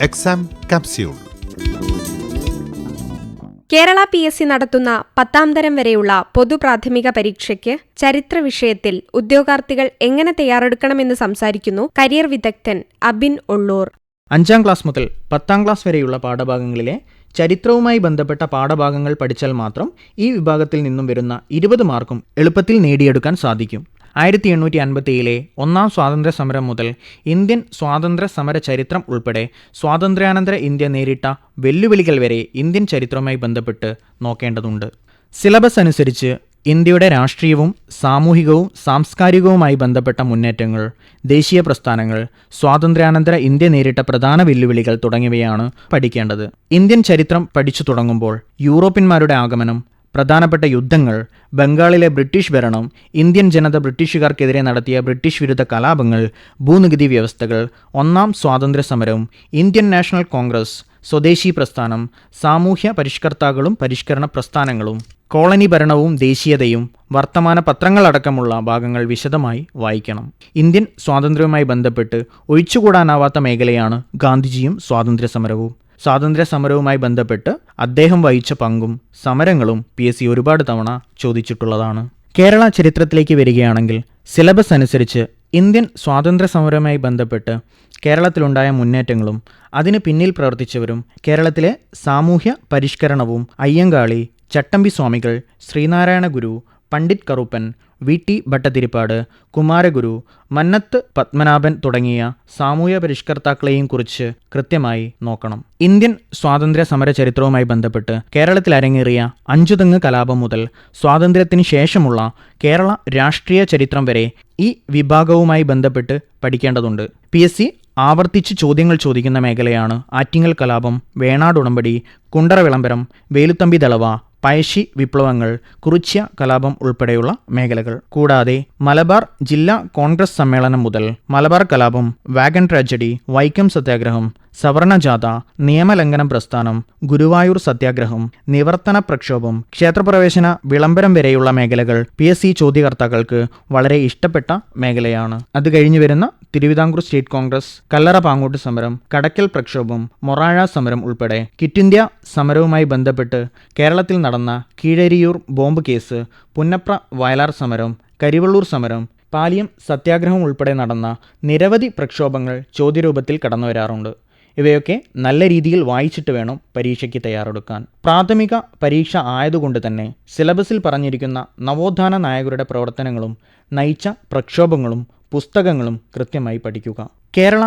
Exam capsule. Kerala PSC നടത്തുന്ന 10ാം തരം വരെയുള്ള പൊതുപ്രാഥമിക പരീക്ഷയ്ക്ക് ചരിത്ര വിഷയത്തിൽ ഉദ്യോഗാർത്ഥികൾ എങ്ങനെ തയ്യാറെടുക്കണമെന്ന് സംസാരിക്കുന്നു കരിയർ വിദഗ്ധൻ അബിൻ ഉള്ളൂർ. 5ാം ക്ലാസ് മുതൽ 10ാം ക്ലാസ് വരെയുള്ള പാഠഭാഗങ്ങളിലെ ചരിത്രവുമായി ബന്ധപ്പെട്ട പാഠഭാഗങ്ങൾ പഠിച്ചാൽ മാത്രം ഈ വിഭാഗത്തിൽ നിന്നും വരുന്ന 20 മാർക്കും എളുപ്പത്തിൽ നേടിയെടുക്കാൻ സാധിക്കും. 1857 ഒന്നാം സ്വാതന്ത്ര്യ സമരം മുതൽ ഇന്ത്യൻ സ്വാതന്ത്ര്യ സമര ചരിത്രം ഉൾപ്പെടെ സ്വാതന്ത്ര്യാനന്തര ഇന്ത്യ നേരിട്ട വെല്ലുവിളികൾ വരെ ഇന്ത്യൻ ചരിത്രവുമായി ബന്ധപ്പെട്ട് നോക്കേണ്ടതുണ്ട്. സിലബസ് അനുസരിച്ച് ഇന്ത്യയുടെ രാഷ്ട്രീയവും സാമൂഹികവും സാംസ്കാരികവുമായി ബന്ധപ്പെട്ട മുന്നേറ്റങ്ങൾ, ദേശീയ പ്രസ്ഥാനങ്ങൾ, സ്വാതന്ത്ര്യാനന്തര ഇന്ത്യ നേരിട്ട പ്രധാന വെല്ലുവിളികൾ തുടങ്ങിയവയാണ് പഠിക്കേണ്ടത്. ഇന്ത്യൻ ചരിത്രം പഠിച്ചു തുടങ്ങുമ്പോൾ യൂറോപ്യന്മാരുടെ ആഗമനം, പ്രധാനപ്പെട്ട യുദ്ധങ്ങൾ, ബംഗാളിലെ ബ്രിട്ടീഷ് ഭരണം, ഇന്ത്യൻ ജനത ബ്രിട്ടീഷുകാർക്കെതിരെ നടത്തിയ ബ്രിട്ടീഷ് വിരുദ്ധ കലാപങ്ങൾ, ഭൂനികുതി വ്യവസ്ഥകൾ, ഒന്നാം സ്വാതന്ത്ര്യ സമരം, ഇന്ത്യൻ നാഷണൽ കോൺഗ്രസ്, സ്വദേശി പ്രസ്ഥാനം, സാമൂഹ്യ പരിഷ്കർത്താക്കളും പരിഷ്കരണ പ്രസ്ഥാനങ്ങളും, കോളനി ഭരണവും ദേശീയതയും, വർത്തമാന പത്രങ്ങളടക്കമുള്ള ഭാഗങ്ങൾ വിശദമായി വായിക്കണം. ഇന്ത്യൻ സ്വാതന്ത്ര്യവുമായി ബന്ധപ്പെട്ട് ഒഴിച്ചുകൂടാനാവാത്ത മേഖലയാണ് ഗാന്ധിജിയും സ്വാതന്ത്ര്യ സമരവും. സ്വാതന്ത്ര്യ സമരവുമായി ബന്ധപ്പെട്ട് അദ്ദേഹം വഹിച്ച പങ്കും സമരങ്ങളും PSC ഒരുപാട് തവണ ചോദിച്ചിട്ടുള്ളതാണ്. കേരള ചരിത്രത്തിലേക്ക് വരികയാണെങ്കിൽ സിലബസ് അനുസരിച്ച് ഇന്ത്യൻ സ്വാതന്ത്ര്യ സമരവുമായി ബന്ധപ്പെട്ട് കേരളത്തിലുണ്ടായ മുന്നേറ്റങ്ങളും അതിന് പിന്നിൽ പ്രവർത്തിച്ചവരും, കേരളത്തിലെ സാമൂഹ്യ പരിഷ്കരണവും, അയ്യങ്കാളി, ചട്ടമ്പി സ്വാമികൾ, ശ്രീനാരായണ ഗുരു, പണ്ഡിറ്റ് കറുപ്പൻ, VT ഭട്ടതിരിപ്പാട്, കുമാരഗുരു, മന്നത്ത് പത്മനാഭൻ തുടങ്ങിയ സാമൂഹ്യ പരിഷ്കർത്താക്കളെയും കുറിച്ച് കൃത്യമായി നോക്കണം. ഇന്ത്യൻ സ്വാതന്ത്ര്യ സമര ചരിത്രവുമായി ബന്ധപ്പെട്ട് കേരളത്തിൽ അരങ്ങേറിയ അഞ്ചുതെങ്ങ് കലാപം മുതൽ സ്വാതന്ത്ര്യത്തിന് ശേഷമുള്ള കേരള രാഷ്ട്രീയ ചരിത്രം വരെ ഈ വിഭാഗവുമായി ബന്ധപ്പെട്ട് പഠിക്കേണ്ടതുണ്ട്. PSC ആവർത്തിച്ച് ചോദ്യങ്ങൾ ചോദിക്കുന്ന മേഖലയാണ് ആറ്റിങ്ങൽ കലാപം, വേണാട് ഉടമ്പടി, കുണ്ടറ വിളംബരം, വേലുത്തമ്പി ദളവ, പഴശ്ശി വിപ്ലവങ്ങൾ, കുറിച്യ കലാപം ഉൾപ്പെടെയുള്ള മേഖലകൾ. കൂടാതെ മലബാർ ജില്ലാ കോൺഗ്രസ് സമ്മേളനം മുതൽ മലബാർ കലാപം, വാഗൺ ട്രാജഡി, വൈക്കം സത്യാഗ്രഹം, സവർണജാഥ, നിയമലംഘനം പ്രസ്ഥാനം, ഗുരുവായൂർ സത്യാഗ്രഹം, നിവർത്തന പ്രക്ഷോഭം, ക്ഷേത്രപ്രവേശന വിളംബരം വരെയുള്ള മേഖലകൾ PSC ചോദ്യകർത്താക്കൾക്ക് വളരെ ഇഷ്ടപ്പെട്ട മേഖലയാണ്. അത് കഴിഞ്ഞു വരുന്ന തിരുവിതാംകൂർ സ്റ്റേറ്റ് കോൺഗ്രസ്, കല്ലറ പാങ്ങോട്ട് സമരം, കടക്കൽ പ്രക്ഷോഭം, മൊറാഴ സമരം ഉൾപ്പെടെ ക്വിറ്റ് ഇന്ത്യ സമരവുമായി ബന്ധപ്പെട്ട് കേരളത്തിൽ നടന്ന കീഴരിയൂർ ബോംബ് കേസ്, പുന്നപ്ര വയലാർ സമരം, കരിവള്ളൂർ സമരം, പാലിയം സത്യാഗ്രഹം ഉൾപ്പെടെ നടന്ന നിരവധി പ്രക്ഷോഭങ്ങൾ ചോദ്യരൂപത്തിൽ കടന്നു വരാറുണ്ട്. ഇവയൊക്കെ നല്ല രീതിയിൽ വായിച്ചിട്ട് വേണം പരീക്ഷയ്ക്ക് തയ്യാറെടുക്കാൻ. പ്രാഥമിക പരീക്ഷ ആയതുകൊണ്ട് തന്നെ സിലബസിൽ പറഞ്ഞിരിക്കുന്ന നവോത്ഥാന നായകരുടെ പ്രവർത്തനങ്ങളും നയിച്ച പ്രക്ഷോഭങ്ങളും പുസ്തകങ്ങളും കൃത്യമായി പഠിക്കുക. കേരള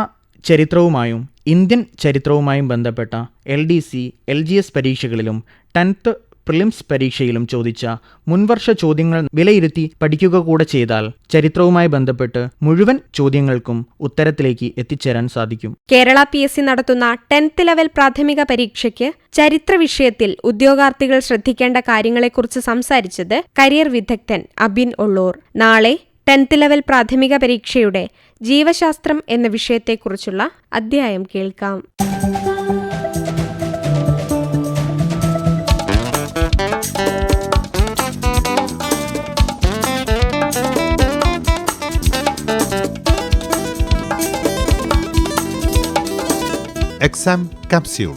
ചരിത്രവുമായും ഇന്ത്യൻ ചരിത്രവുമായും ബന്ധപ്പെട്ട LDC, LGS പരീക്ഷകളിലും 10th പ്രിലിംസ് പരീക്ഷയിലും ചോദിച്ച മുൻവർഷ ചോദ്യങ്ങൾ വിലയിരുത്തി പഠിക്കുക കൂടെ ചെയ്താൽ ചരിത്രവുമായി ബന്ധപ്പെട്ട് മുഴുവൻ ചോദ്യങ്ങൾക്കും ഉത്തരത്തിലേക്ക് എത്തിച്ചേരാൻ സാധിക്കും. കേരള PSC നടത്തുന്ന 10th ലെവൽ പ്രാഥമിക പരീക്ഷയ്ക്ക് ചരിത്ര വിഷയത്തിൽ ഉദ്യോഗാർത്ഥികൾ ശ്രദ്ധിക്കേണ്ട കാര്യങ്ങളെക്കുറിച്ച് സംസാരിച്ചത് കരിയർ വിദഗ്ധൻ അബിൻ ഉള്ളൂർ. നാളെ 10th ലെവൽ പ്രാഥമിക പരീക്ഷയുടെ ജീവശാസ്ത്രം എന്ന വിഷയത്തെക്കുറിച്ചുള്ള അധ്യായം കേൾക്കാം. Exam capsule.